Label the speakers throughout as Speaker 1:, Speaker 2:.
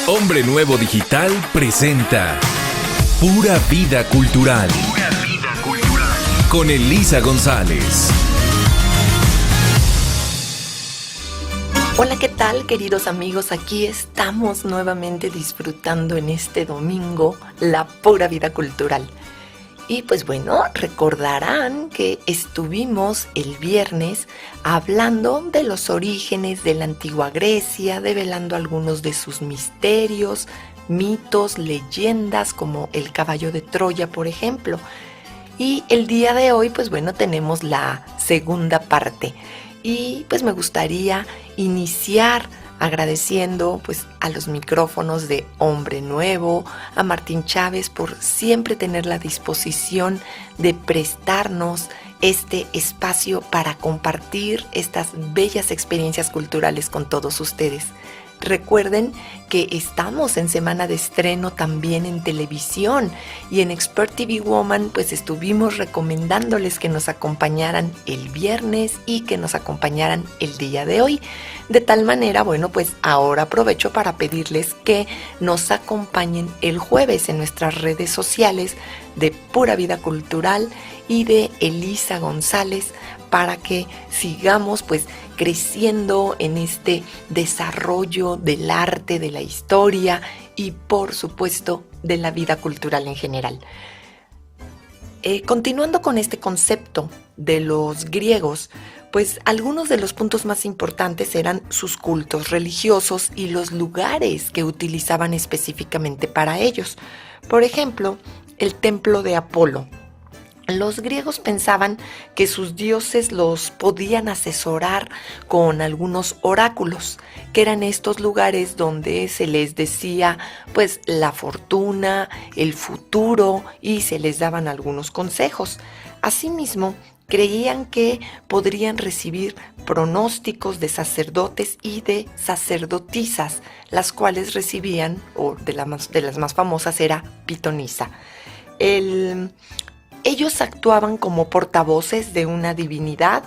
Speaker 1: Hombre Nuevo Digital presenta Pura Vida Cultural. Pura Vida Cultural. Con Elisa González.
Speaker 2: Hola, ¿qué tal, queridos amigos? Aquí estamos nuevamente disfrutando en este domingo la pura vida cultural. Y pues bueno, recordarán que estuvimos el viernes hablando de los orígenes de la antigua Grecia, develando algunos de sus misterios, mitos, leyendas como el caballo de Troya, por ejemplo. Y el día de hoy, pues bueno, tenemos la segunda parte. Y pues me gustaría iniciar agradeciendo pues a los micrófonos de Hombre Nuevo, a Martín Chávez por siempre tener la disposición de prestarnos este espacio para compartir estas bellas experiencias culturales con todos ustedes. Recuerden que estamos en semana de estreno también en televisión y en Expert TV Woman pues estuvimos recomendándoles que nos acompañaran el viernes y que nos acompañaran el día de hoy. De tal manera, bueno, pues ahora aprovecho para pedirles que nos acompañen el jueves en nuestras redes sociales de Pura Vida Cultural y de Elisa González para que sigamos pues creciendo en este desarrollo del arte, de la historia y por supuesto de la vida cultural en general. Continuando con este concepto de los griegos, pues algunos de los puntos más importantes eran sus cultos religiosos y los lugares que utilizaban específicamente para ellos. Por ejemplo, el templo de Apolo. Los griegos pensaban que sus dioses los podían asesorar con algunos oráculos, que eran estos lugares donde se les decía pues la fortuna, el futuro y se les daban algunos consejos. Asimismo, creían que podrían recibir pronósticos de sacerdotes y de sacerdotisas, las cuales recibían, o de las más famosas era Pitonisa. Ellos actuaban como portavoces de una divinidad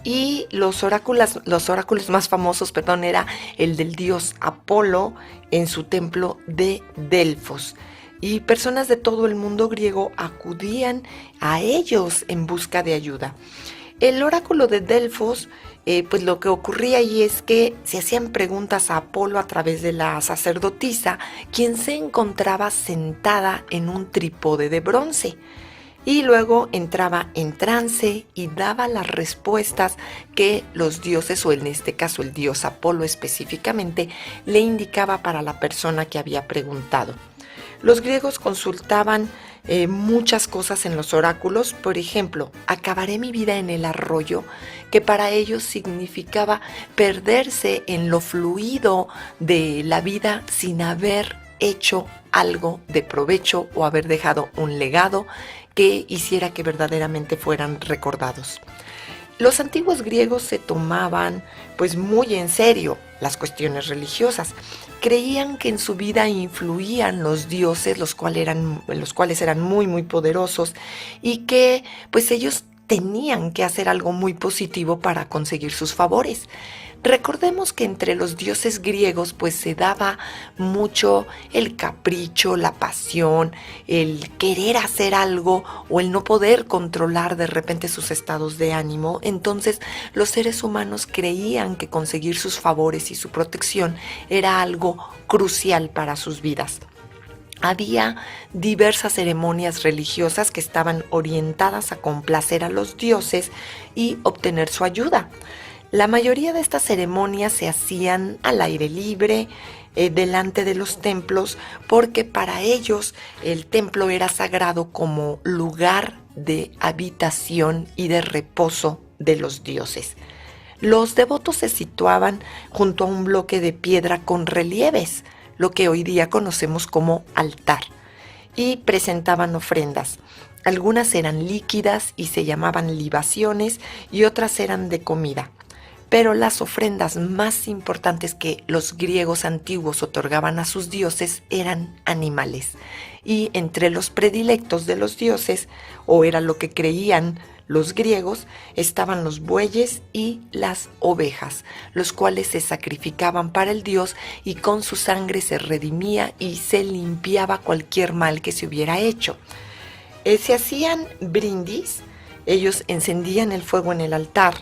Speaker 2: y los oráculos más famosos, era el del dios Apolo en su templo de Delfos. Y personas de todo el mundo griego acudían a ellos en busca de ayuda. El oráculo de Delfos, pues lo que ocurría ahí es que se hacían preguntas a Apolo a través de la sacerdotisa, quien se encontraba sentada en un trípode de bronce. Y luego entraba en trance y daba las respuestas que los dioses, o en este caso el dios Apolo específicamente, le indicaba para la persona que había preguntado. Los griegos consultaban muchas cosas en los oráculos. Por ejemplo, acabaré mi vida en el arroyo, que para ellos significaba perderse en lo fluido de la vida sin haber hecho algo de provecho o haber dejado un legado que hiciera que verdaderamente fueran recordados. Los antiguos griegos se tomaban pues muy en serio las cuestiones religiosas. Creían que en su vida influían los dioses, los cuales eran muy muy poderosos y que pues ellos tenían que hacer algo muy positivo para conseguir sus favores. Recordemos que entre los dioses griegos pues se daba mucho el capricho, la pasión, el querer hacer algo o el no poder controlar de repente sus estados de ánimo. Entonces los seres humanos creían que conseguir sus favores y su protección era algo crucial para sus vidas. Había diversas ceremonias religiosas que estaban orientadas a complacer a los dioses y obtener su ayuda. La mayoría de estas ceremonias se hacían al aire libre, delante de los templos, porque para ellos el templo era sagrado como lugar de habitación y de reposo de los dioses. Los devotos se situaban junto a un bloque de piedra con relieves, lo que hoy día conocemos como altar, y presentaban ofrendas. Algunas eran líquidas y se llamaban libaciones y otras eran de comida. Pero las ofrendas más importantes que los griegos antiguos otorgaban a sus dioses eran animales. Y entre los predilectos de los dioses, o era lo que creían los griegos estaban los bueyes y las ovejas, los cuales se sacrificaban para el dios y con su sangre se redimía y se limpiaba cualquier mal que se hubiera hecho. Se hacían brindis, ellos encendían el fuego en el altar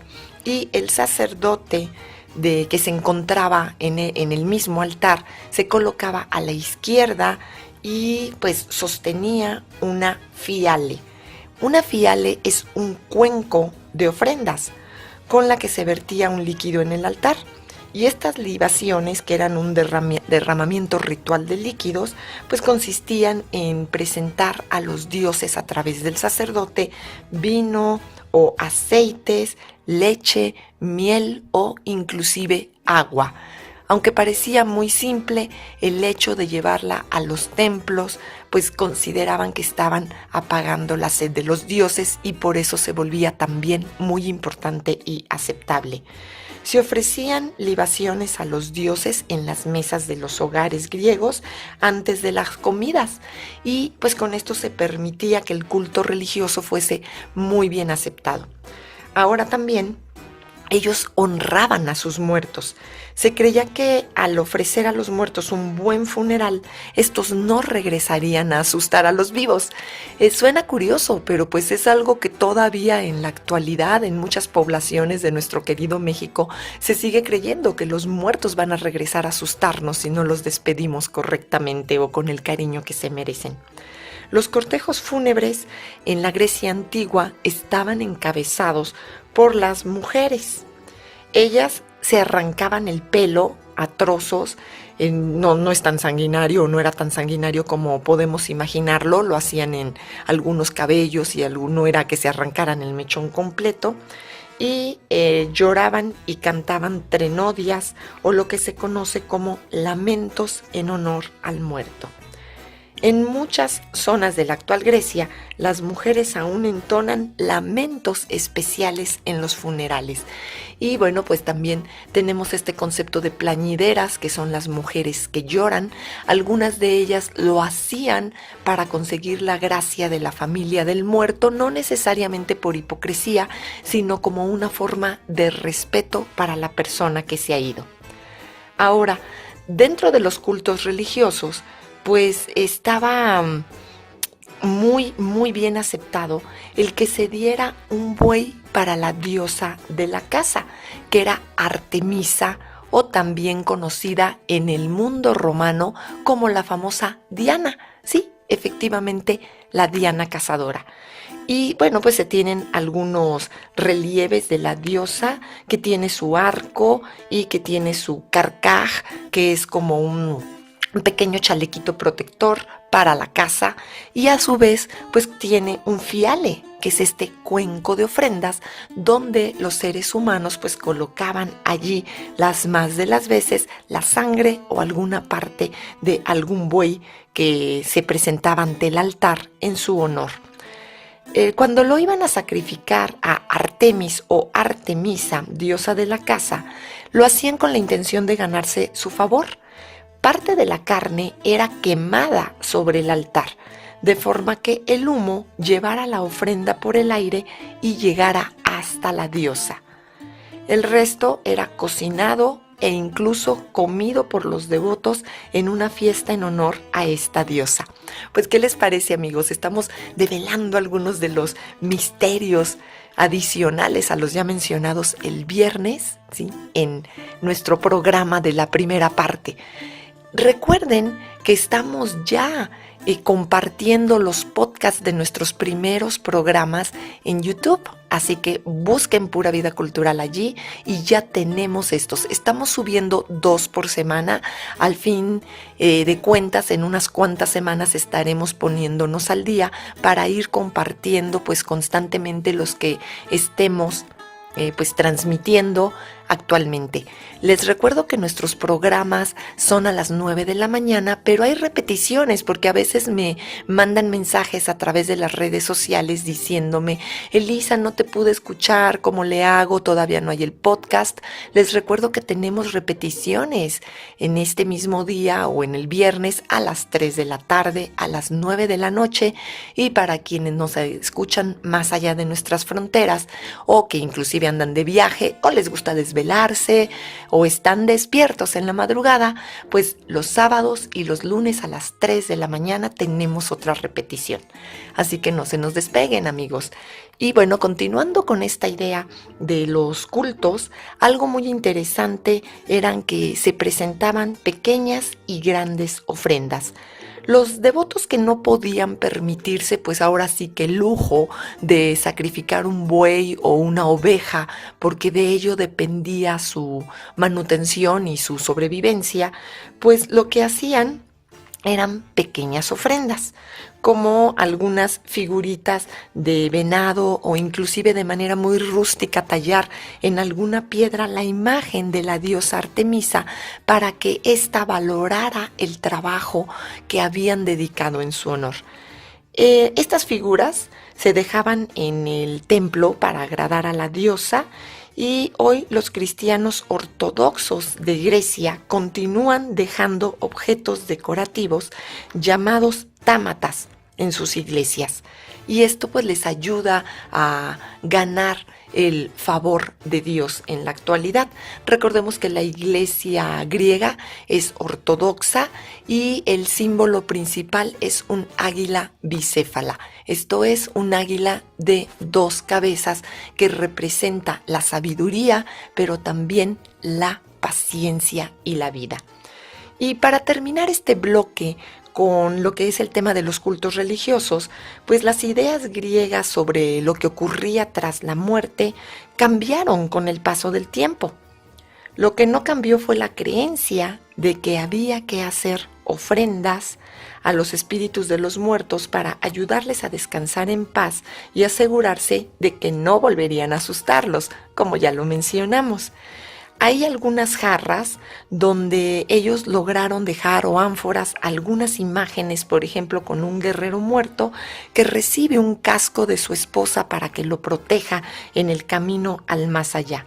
Speaker 2: y el sacerdote que se encontraba en el mismo altar se colocaba a la izquierda y pues sostenía una fiale. Una fiale es un cuenco de ofrendas con la que se vertía un líquido en el altar. Y estas libaciones, que eran un derramamiento ritual de líquidos, pues consistían en presentar a los dioses a través del sacerdote vino o aceites, leche, miel o inclusive agua. Aunque parecía muy simple, el hecho de llevarla a los templos, pues consideraban que estaban apagando la sed de los dioses y por eso se volvía también muy importante y aceptable. Se ofrecían libaciones a los dioses en las mesas de los hogares griegos antes de las comidas y pues con esto se permitía que el culto religioso fuese muy bien aceptado. Ahora también ellos honraban a sus muertos. Se creía que al ofrecer a los muertos un buen funeral, estos no regresarían a asustar a los vivos. Suena curioso, pero pues es algo que todavía en la actualidad en muchas poblaciones de nuestro querido México se sigue creyendo que los muertos van a regresar a asustarnos si no los despedimos correctamente o con el cariño que se merecen. Los cortejos fúnebres en la Grecia antigua estaban encabezados por las mujeres. Ellas se arrancaban el pelo a trozos, no es tan sanguinario, no era tan sanguinario como podemos imaginarlo, lo hacían en algunos cabellos y alguno era que se arrancaran el mechón completo y lloraban y cantaban trenodias o lo que se conoce como lamentos en honor al muerto. En muchas zonas de la actual Grecia, las mujeres aún entonan lamentos especiales en los funerales. Y bueno, pues también tenemos este concepto de plañideras, que son las mujeres que lloran. Algunas de ellas lo hacían para conseguir la gracia de la familia del muerto, no necesariamente por hipocresía, sino como una forma de respeto para la persona que se ha ido. Ahora, dentro de los cultos religiosos, pues estaba muy bien aceptado el que se diera un buey para la diosa de la casa, que era Artemisa, o también conocida en el mundo romano como la famosa Diana. Sí, efectivamente, la Diana cazadora. Y bueno, pues se tienen algunos relieves de la diosa que tiene su arco y que tiene su carcaj, que es como un pequeño chalequito protector para la casa, y a su vez pues tiene un fiale, que es este cuenco de ofrendas donde los seres humanos pues colocaban allí las más de las veces la sangre o alguna parte de algún buey que se presentaba ante el altar en su honor. Cuando lo iban a sacrificar a Artemis o Artemisa, diosa de la casa, lo hacían con la intención de ganarse su favor. Parte de la carne era quemada sobre el altar, de forma que el humo llevara la ofrenda por el aire y llegara hasta la diosa. El resto era cocinado e incluso comido por los devotos en una fiesta en honor a esta diosa. Pues, ¿qué les parece, amigos? Estamos develando algunos de los misterios adicionales a los ya mencionados el viernes, ¿sí?, en nuestro programa de la primera parte. Recuerden que estamos ya compartiendo los podcasts de nuestros primeros programas en YouTube, así que busquen Pura Vida Cultural allí y ya tenemos estos. Estamos subiendo 2 por semana. Al fin de cuentas, en unas cuantas semanas estaremos poniéndonos al día para ir compartiendo pues constantemente los que estemos pues transmitiendo actualmente. Les recuerdo que nuestros programas son a las 9 de la mañana, pero hay repeticiones porque a veces me mandan mensajes a través de las redes sociales diciéndome: Elisa, no te pude escuchar, ¿cómo le hago? Todavía no hay el podcast. Les recuerdo que tenemos repeticiones en este mismo día o en el viernes a las 3 de la tarde, a las 9 de la noche, y para quienes nos escuchan más allá de nuestras fronteras o que inclusive andan de viaje o les gusta desvelarse o están despiertos en la madrugada, pues los sábados y los lunes a las 3 de la mañana tenemos otra repetición. Así que no se nos despeguen, amigos. Y bueno, continuando con esta idea de los cultos, algo muy interesante eran que se presentaban pequeñas y grandes ofrendas. Los devotos que no podían permitirse, pues ahora sí que el lujo de sacrificar un buey o una oveja, porque de ello dependía su manutención y su sobrevivencia, pues lo que hacían eran pequeñas ofrendas, como algunas figuritas de venado o inclusive de manera muy rústica tallar en alguna piedra la imagen de la diosa Artemisa para que ésta valorara el trabajo que habían dedicado en su honor. Estas figuras se dejaban en el templo para agradar a la diosa. Y hoy los cristianos ortodoxos de Grecia continúan dejando objetos decorativos llamados támatas en sus iglesias. Y esto pues les ayuda a ganar el favor de Dios en la actualidad. Recordemos que la iglesia griega es ortodoxa y el símbolo principal es un águila bicéfala. Esto es un águila de 2 cabezas que representa la sabiduría, pero también la paciencia y la vida. Y para terminar este bloque con lo que es el tema de los cultos religiosos, pues las ideas griegas sobre lo que ocurría tras la muerte cambiaron con el paso del tiempo. Lo que no cambió fue la creencia de que había que hacer ofrendas a los espíritus de los muertos para ayudarles a descansar en paz y asegurarse de que no volverían a asustarlos, como ya lo mencionamos. Hay algunas jarras donde ellos lograron dejar o ánforas algunas imágenes, por ejemplo, con un guerrero muerto que recibe un casco de su esposa para que lo proteja en el camino al más allá.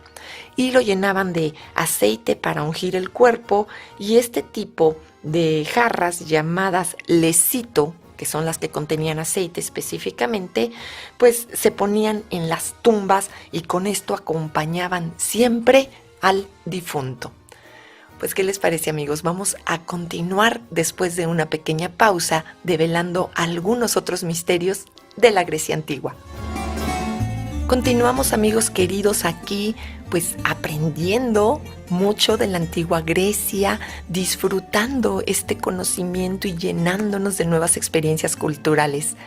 Speaker 2: Y lo llenaban de aceite para ungir el cuerpo, y este tipo de jarras llamadas lecito, que son las que contenían aceite específicamente, pues se ponían en las tumbas y con esto acompañaban siempre al difunto. Pues, ¿qué les parece, amigos? Vamos a continuar después de una pequeña pausa, develando algunos otros misterios de la Grecia antigua. Continuamos, amigos queridos, aquí pues aprendiendo mucho de la antigua Grecia, disfrutando este conocimiento y llenándonos de nuevas experiencias culturales.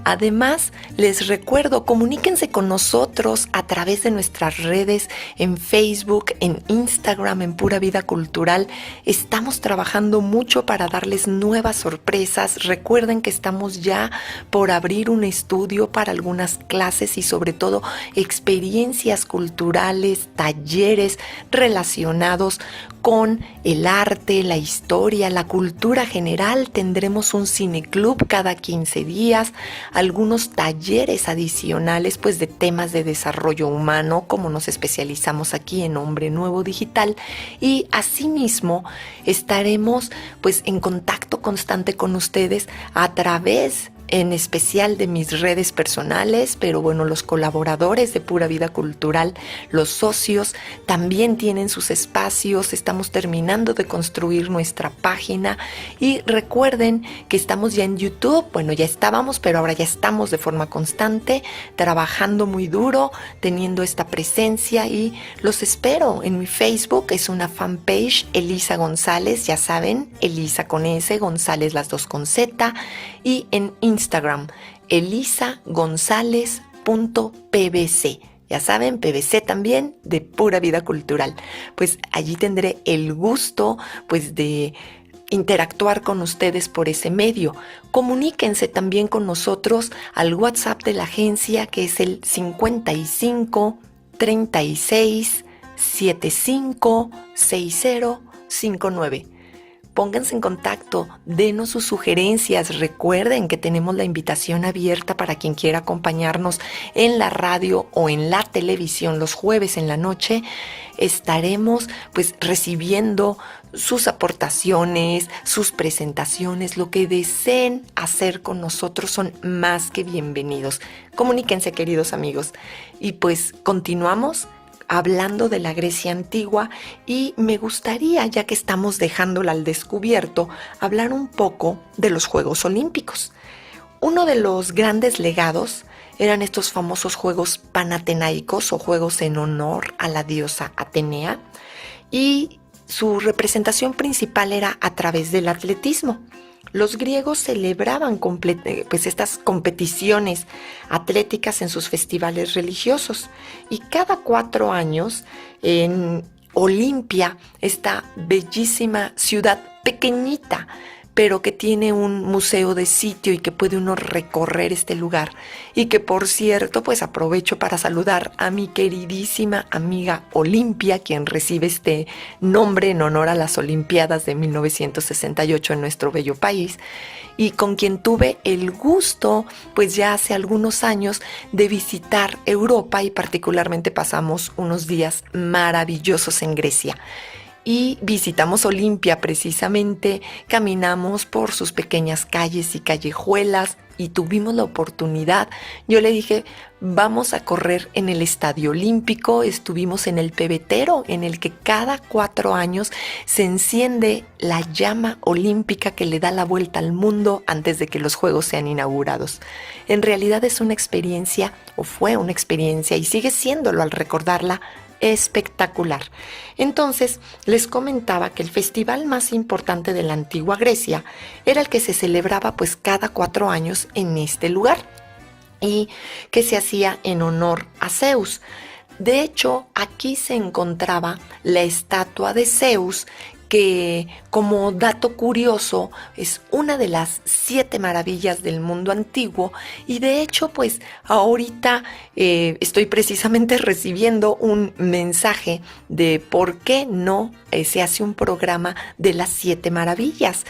Speaker 2: Además, les recuerdo, comuníquense con nosotros a través de nuestras redes en Facebook, en Instagram, en Pura Vida Cultural. Estamos trabajando mucho para darles nuevas sorpresas. Recuerden que estamos ya por abrir un estudio para algunas clases y sobre todo experiencias culturales, talleres relacionados con el arte, la historia, la cultura general. Tendremos un cineclub cada 15 días, algunos talleres adicionales pues de temas de desarrollo humano, como nos especializamos aquí en Hombre Nuevo Digital, y asimismo estaremos pues en contacto constante con ustedes a través en especial de mis redes personales, pero bueno, los colaboradores de Pura Vida Cultural, los socios, también tienen sus espacios. Estamos terminando de construir nuestra página y recuerden que estamos ya en YouTube. Bueno, ya estábamos, pero ahora ya estamos de forma constante, trabajando muy duro, teniendo esta presencia, y los espero en mi Facebook. Es una fanpage, Elisa González, ya saben, Elisa con S, González las dos con Z, y en Instagram, elisagonzalez.pbc. Ya saben, PBC también, de Pura Vida Cultural. Pues allí tendré el gusto pues de interactuar con ustedes por ese medio. Comuníquense también con nosotros al WhatsApp de la agencia, que es el 55 36 756059. Pónganse en contacto, denos sus sugerencias. Recuerden que tenemos la invitación abierta para quien quiera acompañarnos en la radio o en la televisión los jueves en la noche. Estaremos pues recibiendo sus aportaciones, sus presentaciones, lo que deseen hacer con nosotros son más que bienvenidos. Comuníquense, queridos amigos. Y pues continuamos hablando de la Grecia antigua y me gustaría, ya que estamos dejándola al descubierto, hablar un poco de los Juegos Olímpicos. Uno de los grandes legados eran estos famosos Juegos Panatenaicos o Juegos en honor a la diosa Atenea, y su representación principal era a través del atletismo. Los griegos celebraban pues estas competiciones atléticas en sus festivales religiosos, y cada 4 años en Olimpia, esta bellísima ciudad pequeñita, pero que tiene un museo de sitio y que puede uno recorrer este lugar. Y que, por cierto, pues aprovecho para saludar a mi queridísima amiga Olimpia, quien recibe este nombre en honor a las Olimpiadas de 1968 en nuestro bello país, y con quien tuve el gusto, pues ya hace algunos años, de visitar Europa, y particularmente pasamos unos días maravillosos en Grecia. Y visitamos Olimpia precisamente, caminamos por sus pequeñas calles y callejuelas y tuvimos la oportunidad. Yo le dije, vamos a correr en el Estadio Olímpico. Estuvimos en el pebetero, en el que cada 4 años se enciende la llama olímpica que le da la vuelta al mundo antes de que los Juegos sean inaugurados. En realidad es una experiencia, o fue una experiencia, y sigue siéndolo al recordarla, espectacular. Entonces, les comentaba que el festival más importante de la antigua Grecia era el que se celebraba pues cada 4 años en este lugar y que se hacía en honor a Zeus. De hecho, aquí se encontraba la estatua de Zeus, que, como dato curioso, es una de las 7 maravillas del mundo antiguo. Y de hecho, pues ahorita estoy precisamente recibiendo un mensaje de por qué no se hace un programa de las 7 maravillas.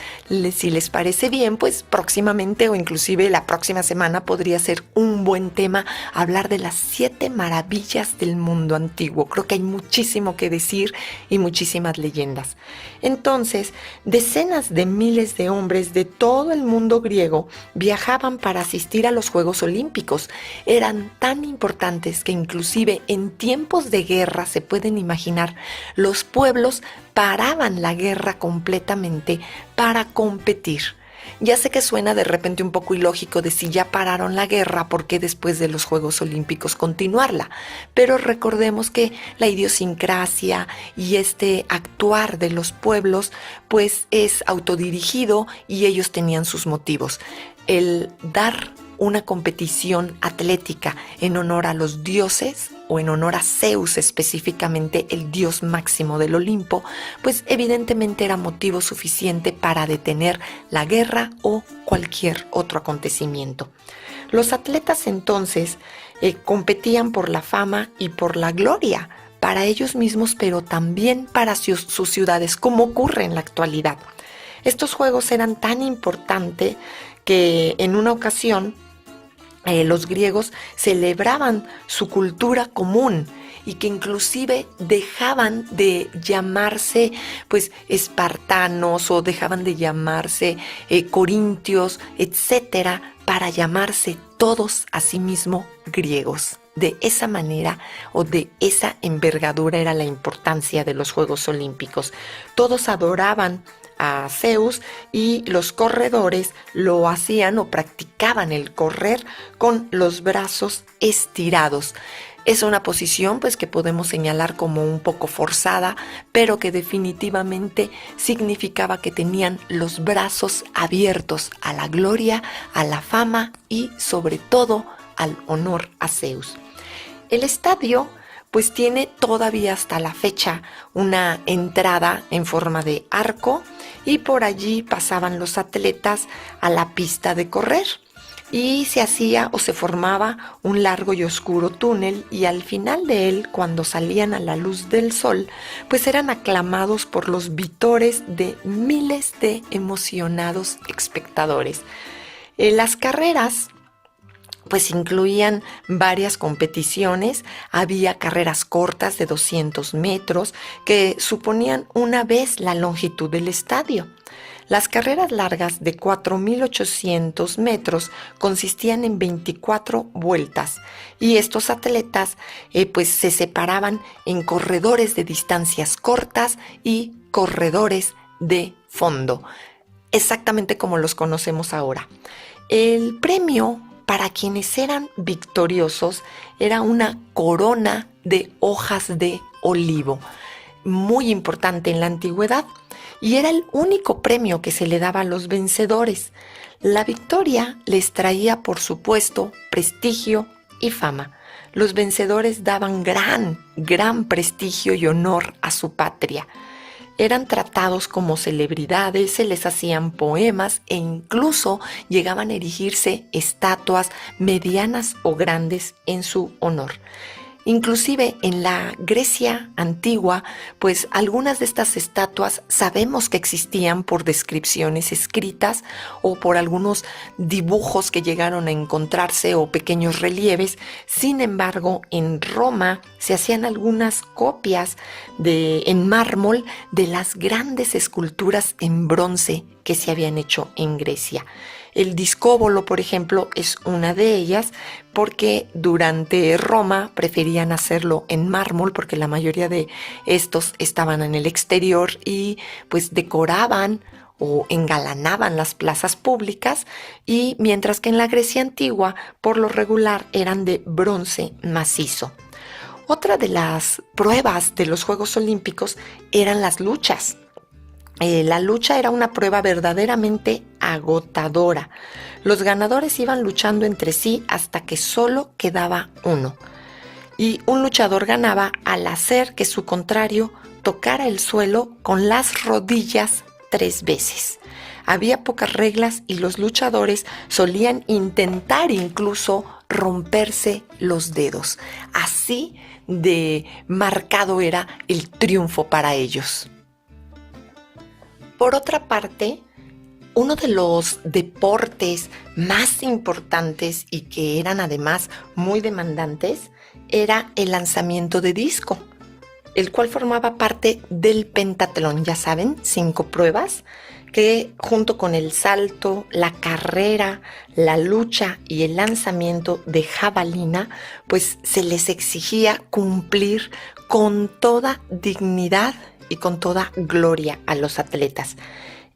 Speaker 2: Si les parece bien, pues próximamente o inclusive la próxima semana podría ser un buen tema hablar de las 7 maravillas del mundo antiguo. Creo que hay muchísimo que decir y muchísimas leyendas. Entonces, decenas de miles de hombres de todo el mundo griego viajaban para asistir a los Juegos Olímpicos. Eran tan importantes que inclusive en tiempos de guerra, se pueden imaginar, los pueblos paraban la guerra completamente para competir. Ya sé que suena de repente un poco ilógico de si ya pararon la guerra, ¿por qué después de los Juegos Olímpicos continuarla? Pero recordemos que la idiosincrasia y este actuar de los pueblos pues es autodirigido y ellos tenían sus motivos. El dar una competición atlética en honor a los dioses o en honor a Zeus específicamente, el dios máximo del Olimpo, pues evidentemente era motivo suficiente para detener la guerra o cualquier otro acontecimiento. Los atletas entonces competían por la fama y por la gloria para ellos mismos, pero también para sus ciudades, como ocurre en la actualidad. Estos juegos eran tan importantes que en una ocasión los griegos celebraban su cultura común y que inclusive dejaban de llamarse pues espartanos o dejaban de llamarse corintios, etcétera, para llamarse todos a sí mismos griegos. De esa manera o de esa envergadura era la importancia de los Juegos Olímpicos. Todos adoraban a Zeus y los corredores lo hacían o practicaban el correr con los brazos estirados. Es una posición pues que podemos señalar como un poco forzada, pero que definitivamente significaba que tenían los brazos abiertos a la gloria, a la fama y sobre todo al honor a Zeus. El estadio pues tiene todavía hasta la fecha una entrada en forma de arco y por allí pasaban los atletas a la pista de correr. y se hacía o se formaba un largo y oscuro túnel, y al final de él, cuando salían a la luz del sol, pues eran aclamados por los vítores de miles de emocionados espectadores. Las carreras pues incluían varias competiciones. Había carreras cortas de 200 metros que suponían una vez la longitud del estadio. Las carreras largas de 4.800 metros consistían en 24 vueltas, y estos atletas pues se separaban en corredores de distancias cortas y corredores de fondo, exactamente como los conocemos ahora. El premio para quienes eran victoriosos era una corona de hojas de olivo, muy importante en la antigüedad, y era el único premio que se le daba a los vencedores. La victoria les traía, por supuesto, prestigio y fama. Los vencedores daban gran prestigio y honor a su patria. Eran tratados como celebridades, se les hacían poemas e incluso llegaban a erigirse estatuas medianas o grandes en su honor. Inclusive en la Grecia antigua, pues algunas de estas estatuas sabemos que existían por descripciones escritas o por algunos dibujos que llegaron a encontrarse o pequeños relieves. Sin embargo, en Roma se hacían algunas copias en mármol de las grandes esculturas en bronce que se habían hecho en Grecia. El discóbolo, por ejemplo, es una de ellas, porque durante Roma preferían hacerlo en mármol porque la mayoría de estos estaban en el exterior y pues decoraban o engalanaban las plazas públicas, y mientras que en la Grecia antigua por lo regular eran de bronce macizo. Otra de las pruebas de los Juegos Olímpicos eran las luchas. La lucha era una prueba verdaderamente agotadora. Los ganadores iban luchando entre sí hasta que solo quedaba uno. Y un luchador ganaba al hacer que su contrario tocara el suelo con las rodillas 3 veces. Había pocas reglas y los luchadores solían intentar incluso romperse los dedos. Así de marcado era el triunfo para ellos. Por otra parte, uno de los deportes más importantes y que eran además muy demandantes era el lanzamiento de disco, el cual formaba parte del pentatlón. Ya saben, 5 pruebas que junto con el salto, la carrera, la lucha y el lanzamiento de jabalina, pues se les exigía cumplir con toda dignidad y con toda gloria a los atletas.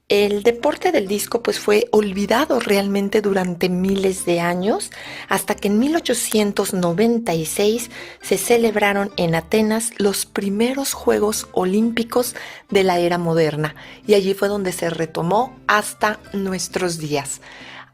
Speaker 2: El deporte del disco pues fue olvidado realmente durante miles de años, hasta que en 1896 se celebraron en Atenas los primeros Juegos Olímpicos de la era moderna, y allí fue donde se retomó hasta nuestros días.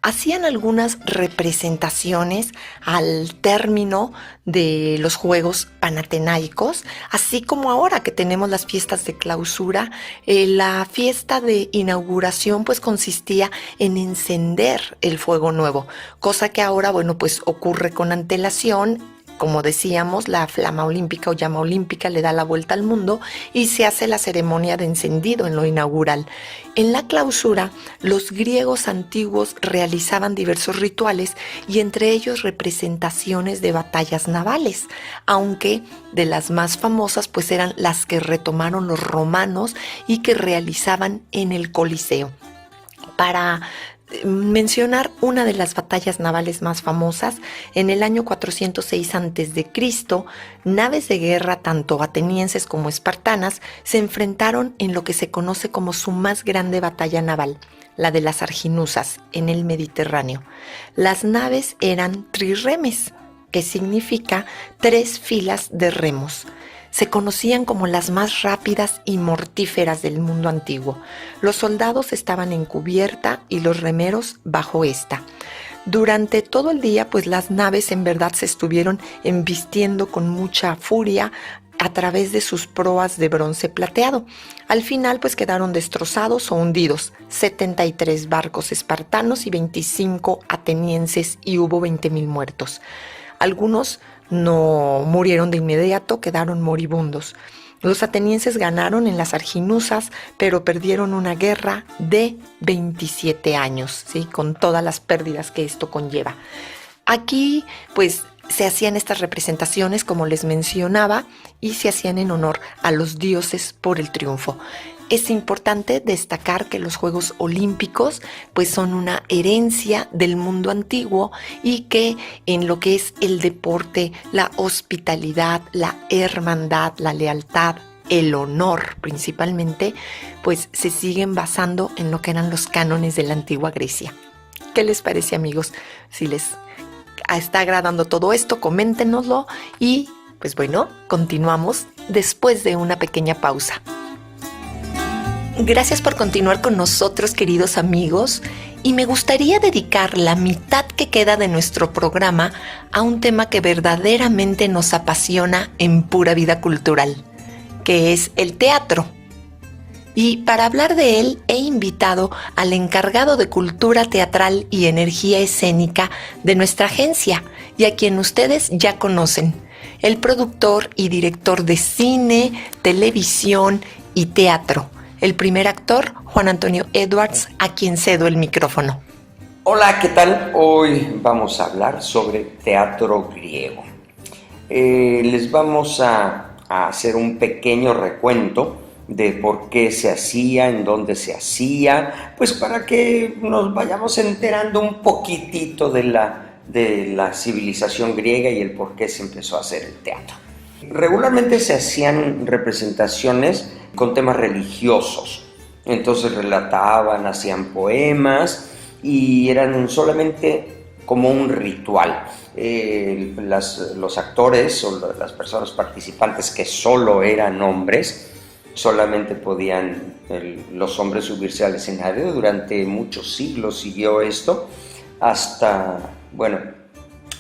Speaker 2: Hacían algunas representaciones al término de los Juegos Panatenaicos, así como ahora que tenemos las fiestas de clausura. La fiesta de inauguración pues consistía en encender el fuego nuevo, cosa que ahora, bueno, pues ocurre con antelación. Como decíamos, la flama olímpica o llama olímpica le da la vuelta al mundo y se hace la ceremonia de encendido en lo inaugural. En la clausura, los griegos antiguos realizaban diversos rituales, y entre ellos representaciones de batallas navales, aunque de las más famosas pues eran las que retomaron los romanos y que realizaban en el Coliseo. Para mencionar una de las batallas navales más famosas, en el año 406 a.C., naves de guerra tanto atenienses como espartanas se enfrentaron en lo que se conoce como su más grande batalla naval, la de las Arginusas, en el Mediterráneo. Las naves eran trirremes, que significa 3 filas de remos. Se conocían como las más rápidas y mortíferas del mundo antiguo. Los soldados estaban en cubierta y los remeros bajo esta. Durante todo el día, pues las naves en verdad se estuvieron embistiendo con mucha furia, a través de sus proas de bronce plateado. Al final pues quedaron destrozados o hundidos 73 barcos espartanos y 25 atenienses, y hubo 20,000 muertos. Algunos no murieron de inmediato, quedaron moribundos. Los atenienses ganaron en las Arginusas, pero perdieron una guerra de 27 años, ¿sí? Con todas las pérdidas que esto conlleva. Aquí, pues, se hacían estas representaciones, como les mencionaba, y se hacían en honor a los dioses por el triunfo. Es importante destacar que los Juegos Olímpicos pues son una herencia del mundo antiguo, y que en lo que es el deporte, la hospitalidad, la hermandad, la lealtad, el honor principalmente, pues se siguen basando en lo que eran los cánones de la antigua Grecia. ¿Qué les parece, amigos? Si les está agradando todo esto, coméntenoslo, y pues bueno, continuamos después de una pequeña pausa. Gracias por continuar con nosotros, queridos amigos, y me gustaría dedicar la mitad que queda de nuestro programa a un tema que verdaderamente nos apasiona en Pura Vida Cultural, que es el teatro. Y para hablar de él he invitado al encargado de Cultura Teatral y Energía Escénica de nuestra agencia, y a quien ustedes ya conocen, el productor y director de cine, televisión y teatro, el primer actor, Juan Antonio Edwards, a quien cedo el micrófono.
Speaker 3: Hola, ¿qué tal? Hoy vamos a hablar sobre teatro griego. Les vamos a hacer un pequeño recuento de por qué se hacía, en dónde se hacía, pues para que nos vayamos enterando un poquitito de la civilización griega y el por qué se empezó a hacer el teatro. Regularmente se hacían representaciones con temas religiosos, entonces relataban, hacían poemas y eran solamente como un ritual. Los actores o las personas participantes, que solo eran hombres, solamente podían los hombres subirse al escenario. Durante muchos siglos siguió esto, hasta, bueno,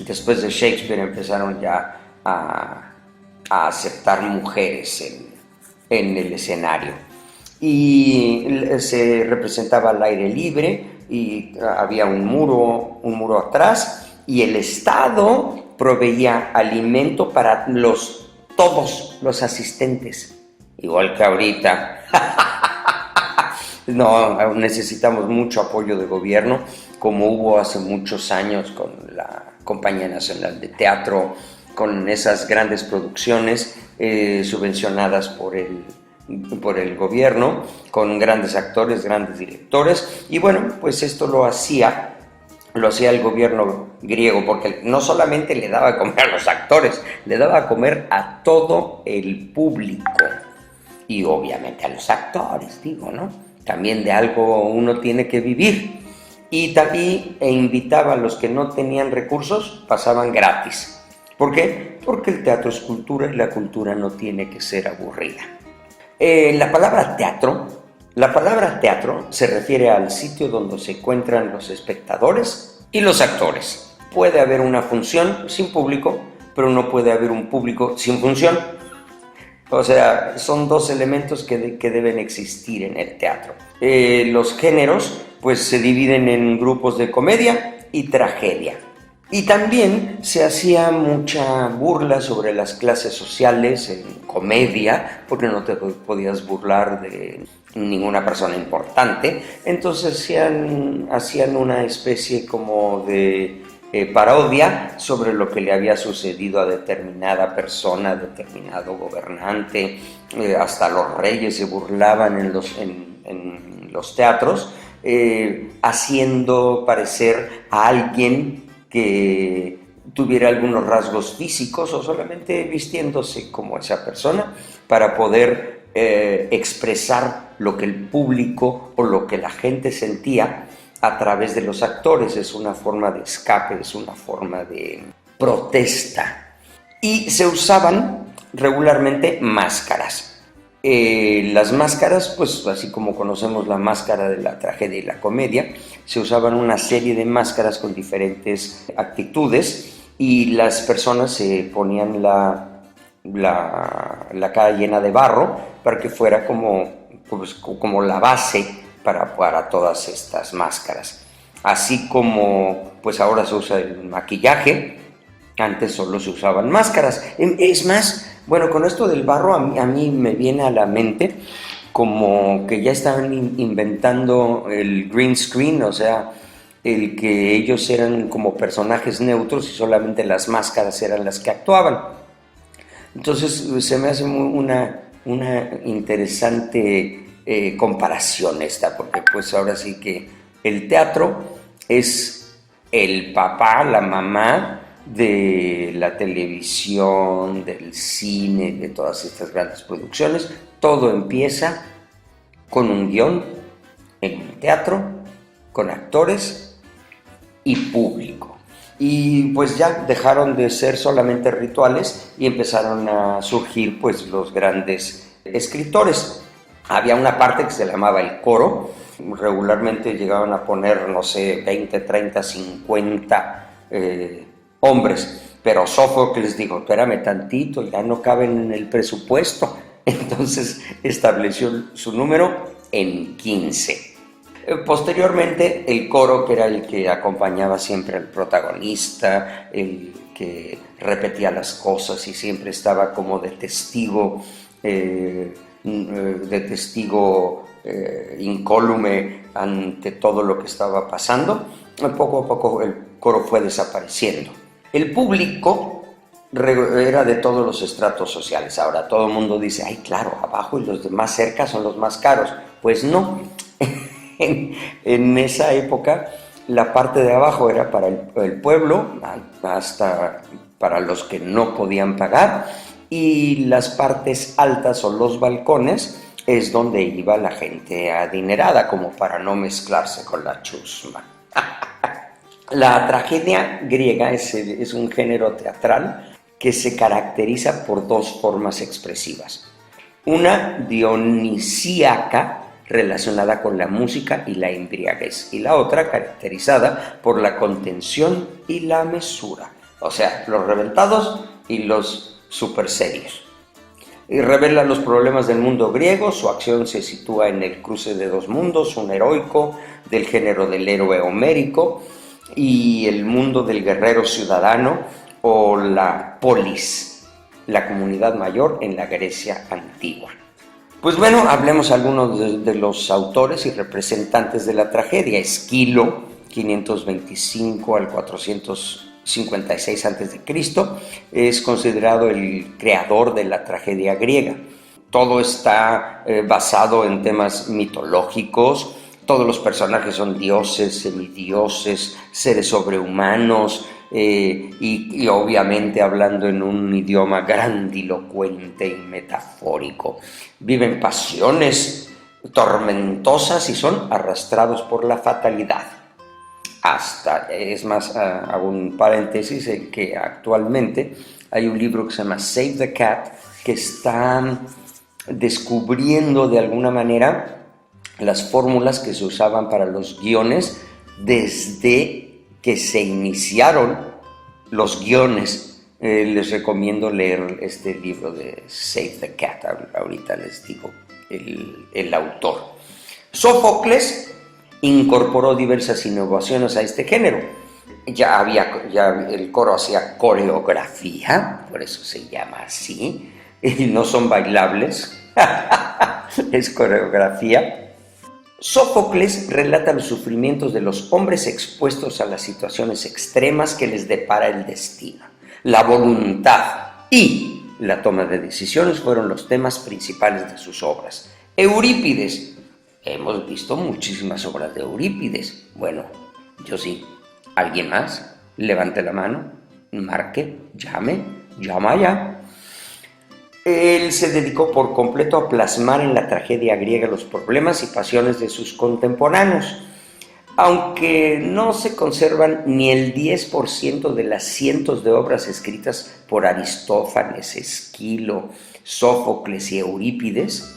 Speaker 3: después de Shakespeare empezaron ya a aceptar mujeres en el escenario, y se representaba al aire libre, y había un muro atrás, y el Estado proveía alimento para todos los asistentes, igual que ahorita. No, necesitamos mucho apoyo de gobierno, como hubo hace muchos años con la Compañía Nacional de Teatro, con esas grandes producciones subvencionadas por el gobierno, con grandes actores, grandes directores. Y bueno, pues esto lo hacía el gobierno griego, porque no solamente le daba a comer a los actores, le daba a comer a todo el público, y obviamente a los actores, digo, ¿no? También de algo uno tiene que vivir. Y también invitaba a los que no tenían recursos, pasaban gratis. ¿Por qué? Porque el teatro es cultura, y la cultura no tiene que ser aburrida. La palabra teatro se refiere al sitio donde se encuentran los espectadores y los actores. Puede haber una función sin público, pero no puede haber un público sin función. O sea, son dos elementos que deben existir en el teatro. Los géneros pues se dividen en grupos de comedia y tragedia. Y también se hacía mucha burla sobre las clases sociales en comedia, porque no te podías burlar de ninguna persona importante. Entonces hacían una especie como de parodia sobre lo que le había sucedido a determinada persona, a determinado gobernante. Hasta los reyes se burlaban en los teatros, haciendo parecer a alguien que tuviera algunos rasgos físicos, o solamente vistiéndose como esa persona, para poder expresar lo que el público o lo que la gente sentía a través de los actores. Es una forma de escape, es una forma de protesta. Y se usaban regularmente máscaras. Las máscaras, pues así como conocemos la máscara de la tragedia y la comedia, se usaban una serie de máscaras con diferentes actitudes, y las personas se ponían la cara llena de barro para que fuera como la base para todas estas máscaras. Así como pues ahora se usa el maquillaje, antes solo se usaban máscaras. Es más, bueno, con esto del barro a mí me viene a la mente como que ya estaban inventando el green screen, o sea, el que ellos eran como personajes neutros y solamente las máscaras eran las que actuaban. Entonces se me hace una interesante comparación esta, porque pues ahora sí que el teatro es el papá, la mamá de la televisión, del cine, de todas estas grandes producciones. Todo empieza con un guión en el teatro, con actores y público. Y pues ya dejaron de ser solamente rituales y empezaron a surgir pues los grandes escritores. Había una parte que se llamaba el coro. Regularmente llegaban a poner, no sé, 20, 30, 50 hombres, pero Sófocles dijo, espérame tantito, ya no caben en el presupuesto. Entonces estableció su número en 15. Posteriormente el coro, que era el que acompañaba siempre al protagonista, el que repetía las cosas y siempre estaba como de testigo incólume ante todo lo que estaba pasando, poco a poco el coro fue desapareciendo. El público era de todos los estratos sociales. Ahora todo el mundo dice, ay, claro, abajo y los de más cerca son los más caros. Pues no. En esa época la parte de abajo era para el pueblo, hasta para los que no podían pagar, y las partes altas o los balcones es donde iba la gente adinerada, como para no mezclarse con la chusma. La tragedia griega es un género teatral que se caracteriza por dos formas expresivas. Una dionisíaca, relacionada con la música y la embriaguez, y la otra caracterizada por la contención y la mesura, o sea, los reventados y los super serios. Y revela los problemas del mundo griego. Su acción se sitúa en el cruce de dos mundos, un heroico del género del héroe homérico y el mundo del guerrero ciudadano o la polis, la comunidad mayor en la Grecia antigua. Pues bueno, hablemos algunos de los autores y representantes de la tragedia. Esquilo, 525 al 456 a.C., es considerado el creador de la tragedia griega. Todo está basado en temas mitológicos. Todos los personajes son dioses, semidioses, seres sobrehumanos, y obviamente hablando en un idioma grandilocuente y metafórico. Viven pasiones tormentosas y son arrastrados por la fatalidad. Es más, hago un paréntesis, en que actualmente hay un libro que se llama Save the Cat, que está descubriendo de alguna manera las fórmulas que se usaban para los guiones desde que se iniciaron los guiones. Les recomiendo leer este libro de Save the Cat. Ahorita les digo el autor. Sófocles incorporó diversas innovaciones a este género. Ya el coro hacía coreografía, por eso se llama así, y no son bailables, es coreografía. Sófocles relata los sufrimientos de los hombres expuestos a las situaciones extremas que les depara el destino. La voluntad y la toma de decisiones fueron los temas principales de sus obras. Eurípides. Hemos visto muchísimas obras de Eurípides. Bueno, yo sí. ¿Alguien más? Levante la mano, marque, llama ya. Él se dedicó por completo a plasmar en la tragedia griega los problemas y pasiones de sus contemporáneos. Aunque no se conservan ni el 10% de las cientos de obras escritas por Aristófanes, Esquilo, Sófocles y Eurípides,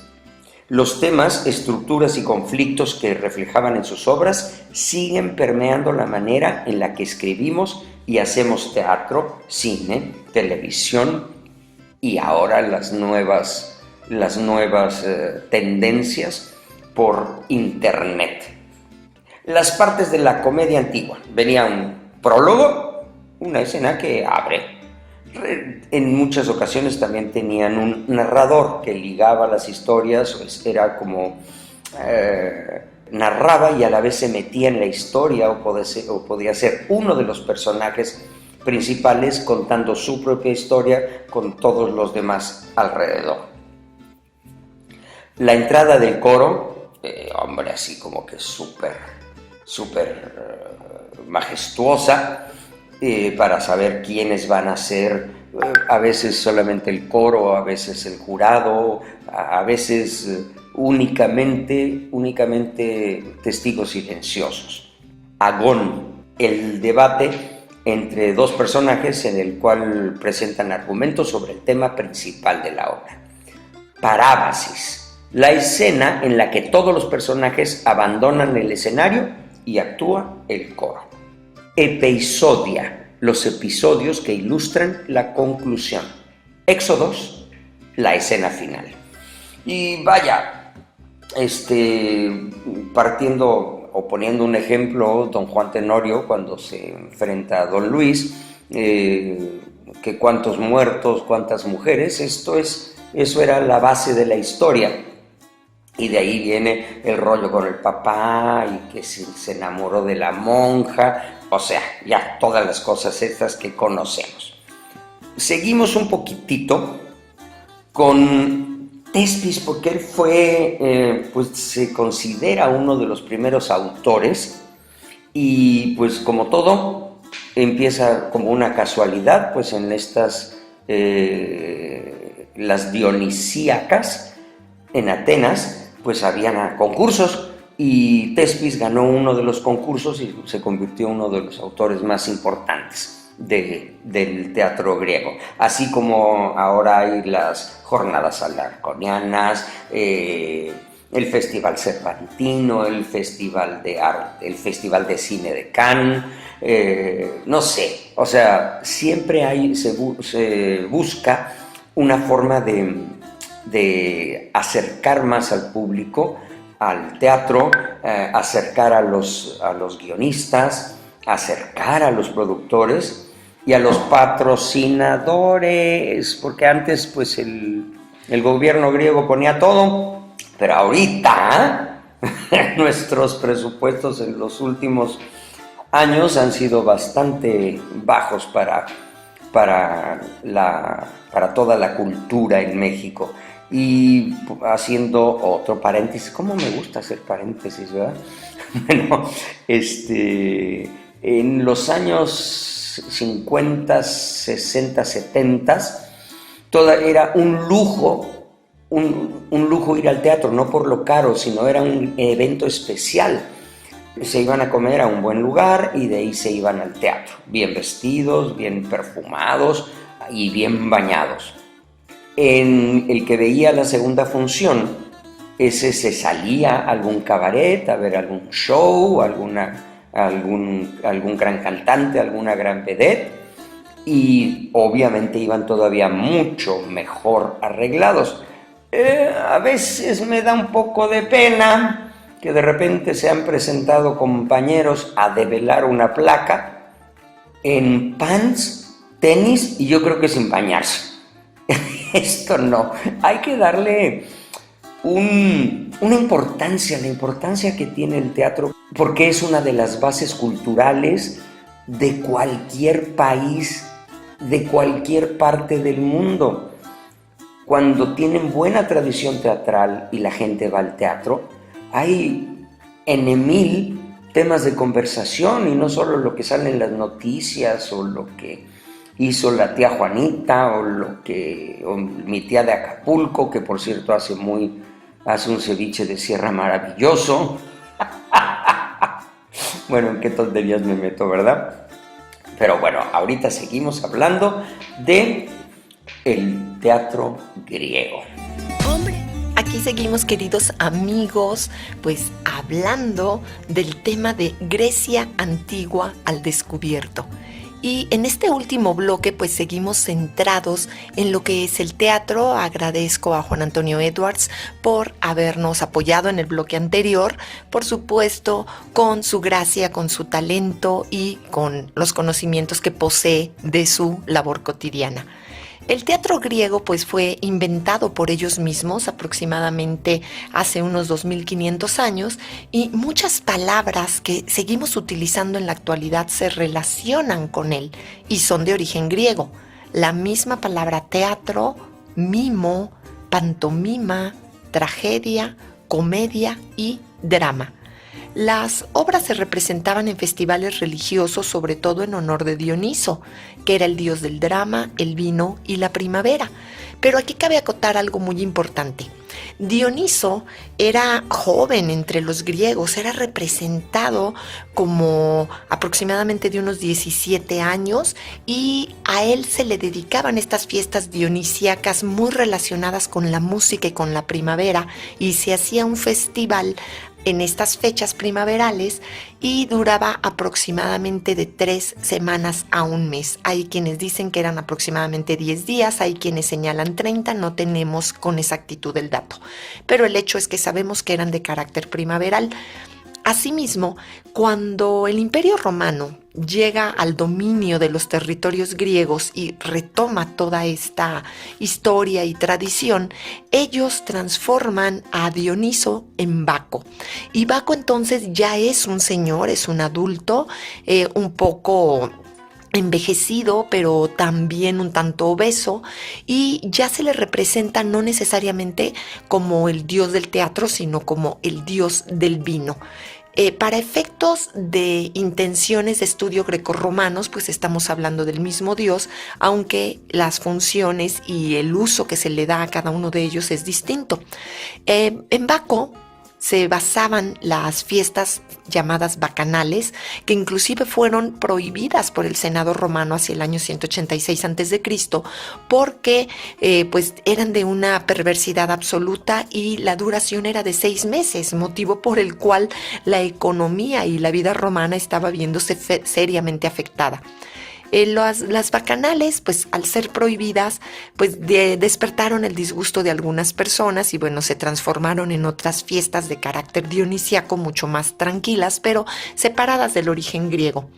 Speaker 3: los temas, estructuras y conflictos que reflejaban en sus obras siguen permeando la manera en la que escribimos y hacemos teatro, cine, televisión y ahora las nuevas tendencias por internet. Las partes de la comedia antigua. Venía un prólogo, una escena que abre. En muchas ocasiones también tenían un narrador que ligaba las historias, pues era como narraba y a la vez se metía en la historia, o podía ser uno de los personajes principales contando su propia historia con todos los demás alrededor. La entrada del coro, hombre, así como que súper majestuosa, para saber quiénes van a ser, a veces solamente el coro, a veces el jurado, a veces únicamente testigos silenciosos. Agón, el debate entre dos personajes en el cual presentan argumentos sobre el tema principal de la obra. Parábasis, la escena en la que todos los personajes abandonan el escenario y actúa el coro. Episodia, los episodios que ilustran la conclusión. Éxodos, la escena final. Y vaya, partiendo o poniendo un ejemplo, don Juan Tenorio, cuando se enfrenta a don Luis, que cuántos muertos, cuántas mujeres, eso era la base de la historia. Y de ahí viene el rollo con el papá y que se enamoró de la monja, o sea, ya todas las cosas estas que conocemos. Seguimos un poquitito con Thespis, porque él fue, pues se considera uno de los primeros autores, y pues como todo empieza como una casualidad, pues en estas las dionisíacas en Atenas, pues habían concursos, y Thespis ganó uno de los concursos y se convirtió en uno de los autores más importantes del teatro griego, así como ahora hay las jornadas alarconianas, el Festival Cervantino, el Festival de Arte, el Festival de Cine de Cannes, no sé, o sea, siempre se busca una forma de acercar más al público al teatro, acercar a los guionistas, acercar a los productores y a los patrocinadores, porque antes pues el gobierno griego ponía todo, pero ahorita nuestros presupuestos en los últimos años han sido bastante bajos para toda la cultura en México. Y haciendo otro paréntesis, ¿cómo me gusta hacer paréntesis, verdad? Bueno, en los años 50, 60, 70, era un lujo ir al teatro, no por lo caro, sino era un evento especial. Se iban a comer a un buen lugar y de ahí se iban al teatro, bien vestidos, bien perfumados y bien bañados. En el que veía la segunda función, ese se salía a algún cabaret, a ver algún show, algún gran cantante, alguna gran vedette, y obviamente iban todavía mucho mejor arreglados. A veces me da un poco de pena que de repente se han presentado compañeros a develar una placa en pants, tenis y yo creo que sin bañarse. Esto no, hay que darle una importancia, la importancia que tiene el teatro, porque es una de las bases culturales de cualquier país, de cualquier parte del mundo. Cuando tienen buena tradición teatral y la gente va al teatro, hay mil temas de conversación y no solo lo que sale en las noticias o lo que hizo la tía Juanita o mi tía de Acapulco, que por cierto hace un ceviche de sierra maravilloso. Bueno, en qué tonterías me meto, ¿verdad? Pero bueno, ahorita seguimos hablando de el teatro griego.
Speaker 2: Aquí seguimos, queridos amigos, pues hablando del tema de Grecia antigua al descubierto. Y en este último bloque pues seguimos centrados en lo que es el teatro. Agradezco a Juan Antonio Edwards por habernos apoyado en el bloque anterior, por supuesto con su gracia, con su talento y con los conocimientos que posee de su labor cotidiana. El teatro griego pues fue inventado por ellos mismos aproximadamente hace unos 2500 años y muchas palabras que seguimos utilizando en la actualidad se relacionan con él y son de origen griego. La misma palabra teatro, mimo, pantomima, tragedia, comedia y drama. Las obras se representaban en festivales religiosos, sobre todo en honor de Dioniso, que era el dios del drama, el vino y la primavera. Pero aquí cabe acotar algo muy importante. Dioniso era joven entre los griegos, era representado como aproximadamente de unos 17 años y a él se le dedicaban estas fiestas dionisíacas muy relacionadas con la música y con la primavera, y se hacía un festival en estas fechas primaverales y duraba aproximadamente de 3 semanas a un mes. Hay quienes dicen que eran aproximadamente 10 días, hay quienes señalan 30, no tenemos con exactitud el dato. Pero el hecho es que sabemos que eran de carácter primaveral. Asimismo, cuando el Imperio Romano llega al dominio de los territorios griegos y retoma toda esta historia y tradición, ellos transforman a Dioniso en Baco. Y Baco entonces ya es un señor, es un adulto, un poco envejecido, pero también un tanto obeso, y ya se le representa no necesariamente como el dios del teatro, sino como el dios del vino. Para efectos de intenciones de estudio grecorromanos, pues estamos hablando del mismo dios, aunque las funciones y el uso que se le da a cada uno de ellos es distinto. En Baco se basaban las fiestas llamadas bacanales, que inclusive fueron prohibidas por el Senado romano hacia el año 186 a.C., porque pues eran de una perversidad absoluta y la duración era de 6 meses, motivo por el cual la economía y la vida romana estaba viéndose seriamente afectada. Las bacanales, pues al ser prohibidas, pues despertaron el disgusto de algunas personas y bueno, se transformaron en otras fiestas de carácter dionisíaco mucho más tranquilas, pero separadas del origen griego.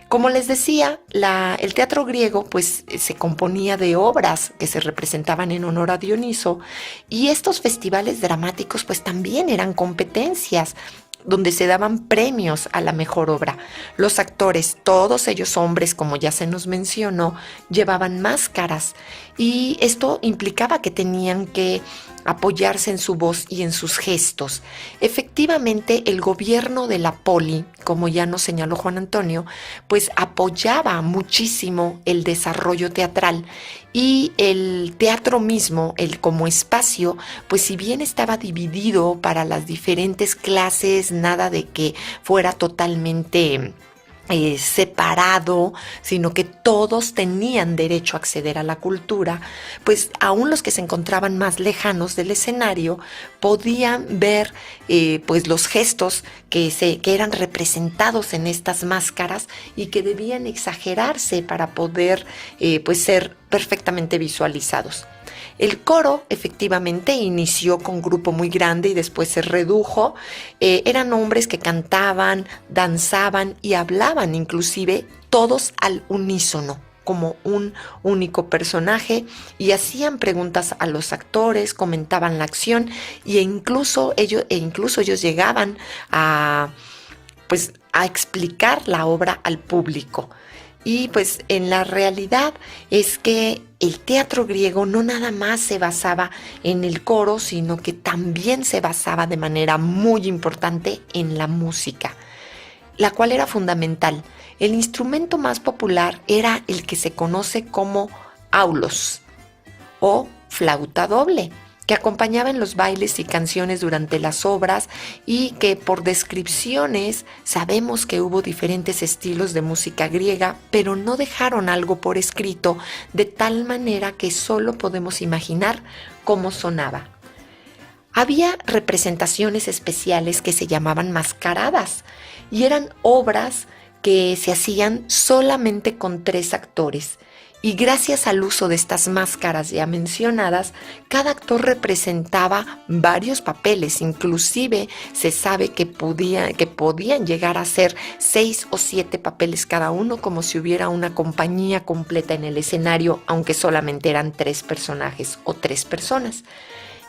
Speaker 2: Como les decía, el teatro griego pues se componía de obras que se representaban en honor a Dioniso, y estos festivales dramáticos pues también eran competencias donde se daban premios a la mejor obra. Los actores, todos ellos hombres, como ya se nos mencionó, llevaban máscaras y esto implicaba que tenían que apoyarse en su voz y en sus gestos. Efectivamente, el gobierno de la poli, como ya nos señaló Juan Antonio, pues apoyaba muchísimo el desarrollo teatral, y el teatro mismo, como espacio, pues si bien estaba dividido para las diferentes clases, nada de que fuera totalmente separado, sino que todos tenían derecho a acceder a la cultura, pues aún los que se encontraban más lejanos del escenario podían ver pues los gestos que eran representados en estas máscaras y que debían exagerarse para poder pues ser perfectamente visualizados. El coro efectivamente inició con grupo muy grande y después se redujo. Eran hombres que cantaban, danzaban y hablaban inclusive todos al unísono, como un único personaje, y hacían preguntas a los actores, comentaban la acción e incluso ellos llegaban a explicar la obra al público. Y pues en la realidad es que el teatro griego no nada más se basaba en el coro, sino que también se basaba de manera muy importante en la música, la cual era fundamental. El instrumento más popular era el que se conoce como aulos o flauta doble, que acompañaba en los bailes y canciones durante las obras, y que por descripciones sabemos que hubo diferentes estilos de música griega, pero no dejaron algo por escrito, de tal manera que solo podemos imaginar cómo sonaba. Había representaciones especiales que se llamaban mascaradas, y eran obras que se hacían solamente con 3 actores. Y gracias al uso de estas máscaras ya mencionadas, cada actor representaba varios papeles. Inclusive se sabe que podían llegar a ser 6 o 7 papeles cada uno, como si hubiera una compañía completa en el escenario, aunque solamente eran 3 personajes o 3 personas.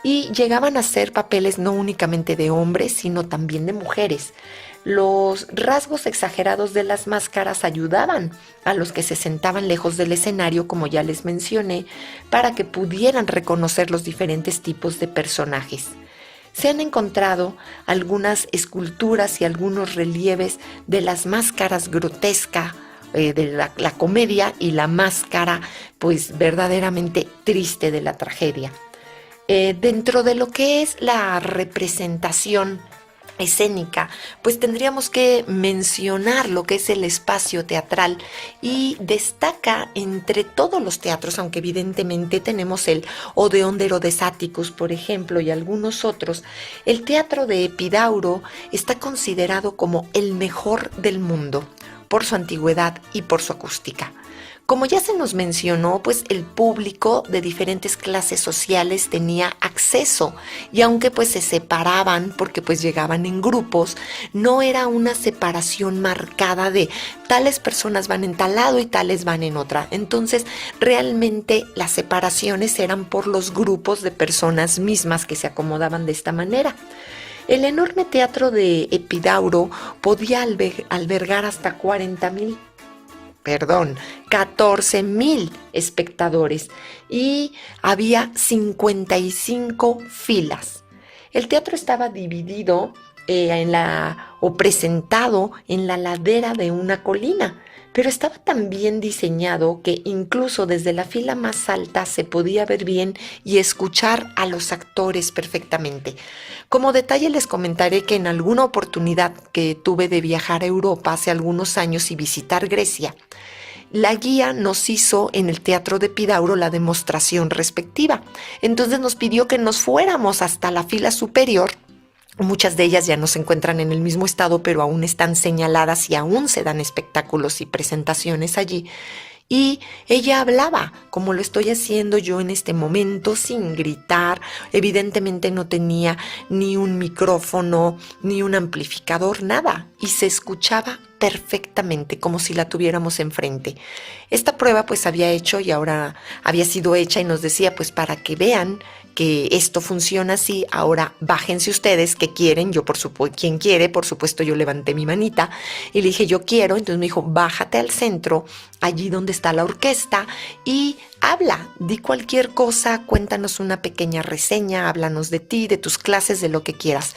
Speaker 2: Y llegaban a ser papeles no únicamente de hombres, sino también de mujeres. Los rasgos exagerados de las máscaras ayudaban a los que se sentaban lejos del escenario, como ya les mencioné, para que pudieran reconocer los diferentes tipos de personajes. Se han encontrado algunas esculturas y algunos relieves de las máscaras grotescas, de la comedia, y la máscara pues verdaderamente triste de la tragedia. Dentro de lo que es la representación escénica, pues tendríamos que mencionar lo que es el espacio teatral, y destaca entre todos los teatros, aunque evidentemente tenemos el Odeón de Herodes Atticus, por ejemplo, y algunos otros. El teatro de Epidauro está considerado como el mejor del mundo por su antigüedad y por su acústica. Como ya se nos mencionó, pues el público de diferentes clases sociales tenía acceso, y aunque pues se separaban porque pues llegaban en grupos, no era una separación marcada de tales personas van en tal lado y tales van en otra. Entonces realmente las separaciones eran por los grupos de personas mismas que se acomodaban de esta manera. El enorme teatro de Epidauro podía albergar hasta 14,000 espectadores, y había 55 filas. El teatro estaba dividido presentado en la ladera de una colina, pero estaba tan bien diseñado que incluso desde la fila más alta se podía ver bien y escuchar a los actores perfectamente. Como detalle les comentaré que en alguna oportunidad que tuve de viajar a Europa hace algunos años y visitar Grecia, la guía nos hizo en el teatro de Epidauro la demostración respectiva. Entonces nos pidió que nos fuéramos hasta la fila superior. Muchas de ellas ya no se encuentran en el mismo estado, pero aún están señaladas y aún se dan espectáculos y presentaciones allí. Y ella hablaba, como lo estoy haciendo yo en este momento, sin gritar. Evidentemente no tenía ni un micrófono, ni un amplificador, nada. Y se escuchaba perfectamente, como si la tuviéramos enfrente. Esta prueba pues había sido hecha y nos decía, pues para que vean que esto funciona así, ahora bájense ustedes que quieren. Yo, por supuesto, quien quiere, por supuesto, yo levanté mi manita y le dije, yo quiero. Entonces me dijo, bájate al centro, allí donde está la orquesta, y habla, di cualquier cosa, cuéntanos una pequeña reseña, háblanos de ti, de tus clases, de lo que quieras.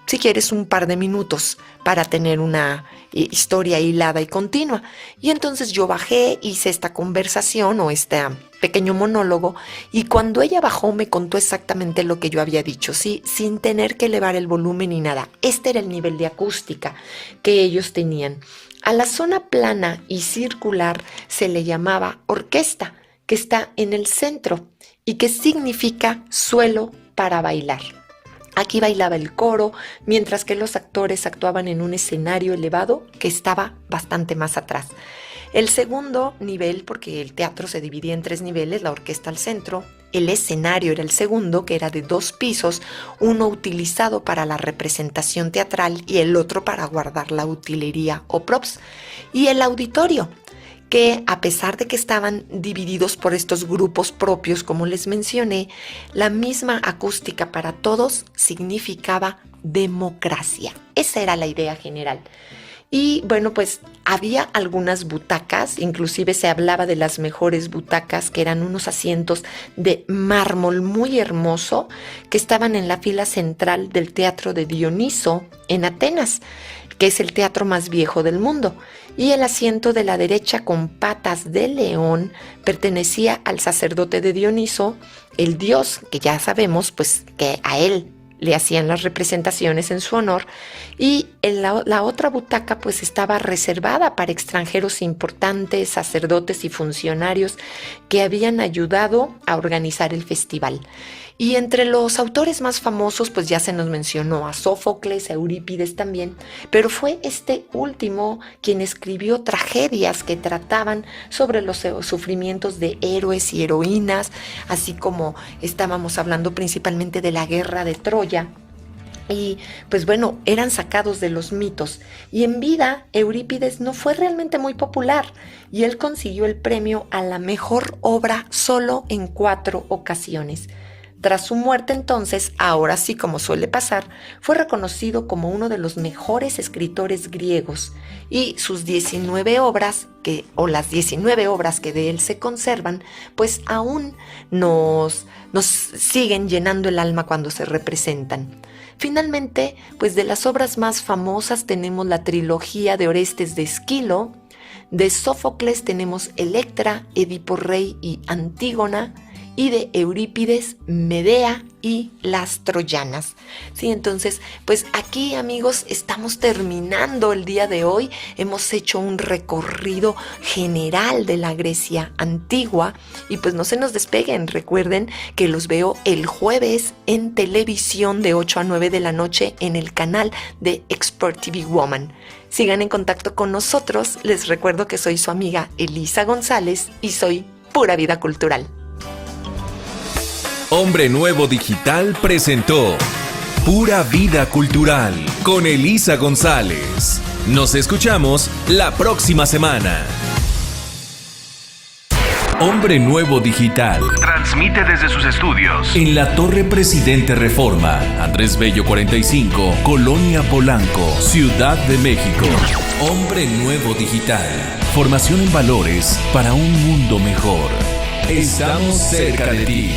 Speaker 2: Si quieres un par de minutos para tener una historia hilada y continua. Y entonces yo bajé, hice esta conversación o este pequeño monólogo, y cuando ella bajó me contó exactamente lo que yo había dicho, ¿sí? Sin tener que elevar el volumen ni nada. Este era el nivel de acústica que ellos tenían. A la zona plana y circular se le llamaba orquesta, que está en el centro y que significa suelo para bailar. Aquí bailaba el coro, mientras que los actores actuaban en un escenario elevado que estaba bastante más atrás. El segundo nivel, porque el teatro se dividía en 3 niveles, la orquesta al centro, el escenario era el segundo, que era de 2 pisos, uno utilizado para la representación teatral y el otro para guardar la utilería o props, y el auditorio, que a pesar de que estaban divididos por estos grupos propios, como les mencioné, la misma acústica para todos significaba democracia. Esa era la idea general. Y bueno, pues había algunas butacas, inclusive se hablaba de las mejores butacas, que eran unos asientos de mármol muy hermoso, que estaban en la fila central del Teatro de Dioniso en Atenas, que es el teatro más viejo del mundo. Y el asiento de la derecha con patas de león pertenecía al sacerdote de Dioniso, el dios que ya sabemos pues que a él le hacían las representaciones en su honor, y la otra butaca pues estaba reservada para extranjeros importantes, sacerdotes y funcionarios que habían ayudado a organizar el festival. Y entre los autores más famosos, pues ya se nos mencionó a Sófocles, a Eurípides también, pero fue este último quien escribió tragedias que trataban sobre los sufrimientos de héroes y heroínas, así como estábamos hablando principalmente de la guerra de Troya. Y pues bueno, eran sacados de los mitos. Y en vida, Eurípides no fue realmente muy popular y él consiguió el premio a la mejor obra solo en 4 ocasiones. Tras su muerte entonces, ahora sí como suele pasar, fue reconocido como uno de los mejores escritores griegos y sus 19 obras, las 19 obras que de él se conservan, pues aún nos siguen llenando el alma cuando se representan. Finalmente, pues de las obras más famosas tenemos la trilogía de Orestes de Esquilo, de Sófocles tenemos Electra, Edipo Rey y Antígona, y de Eurípides, Medea y las troyanas. Sí, entonces, pues aquí, amigos, estamos terminando el día de hoy. Hemos hecho un recorrido general de la Grecia antigua y pues no se nos despeguen. Recuerden que los veo el jueves en televisión de 8 a 9 de la noche en el canal de Expert TV Woman. Sigan en contacto con nosotros. Les recuerdo que soy su amiga Elisa González y soy Pura Vida Cultural.
Speaker 1: Hombre Nuevo Digital presentó Pura Vida Cultural con Elisa González. Nos escuchamos la próxima semana. Hombre Nuevo Digital transmite desde sus estudios en la Torre Presidente Reforma, Andrés Bello 45, Colonia Polanco, Ciudad de México. Hombre Nuevo Digital. Formación en valores para un mundo mejor. Estamos cerca de ti.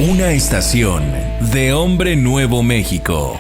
Speaker 1: Una estación de Hombre Nuevo México.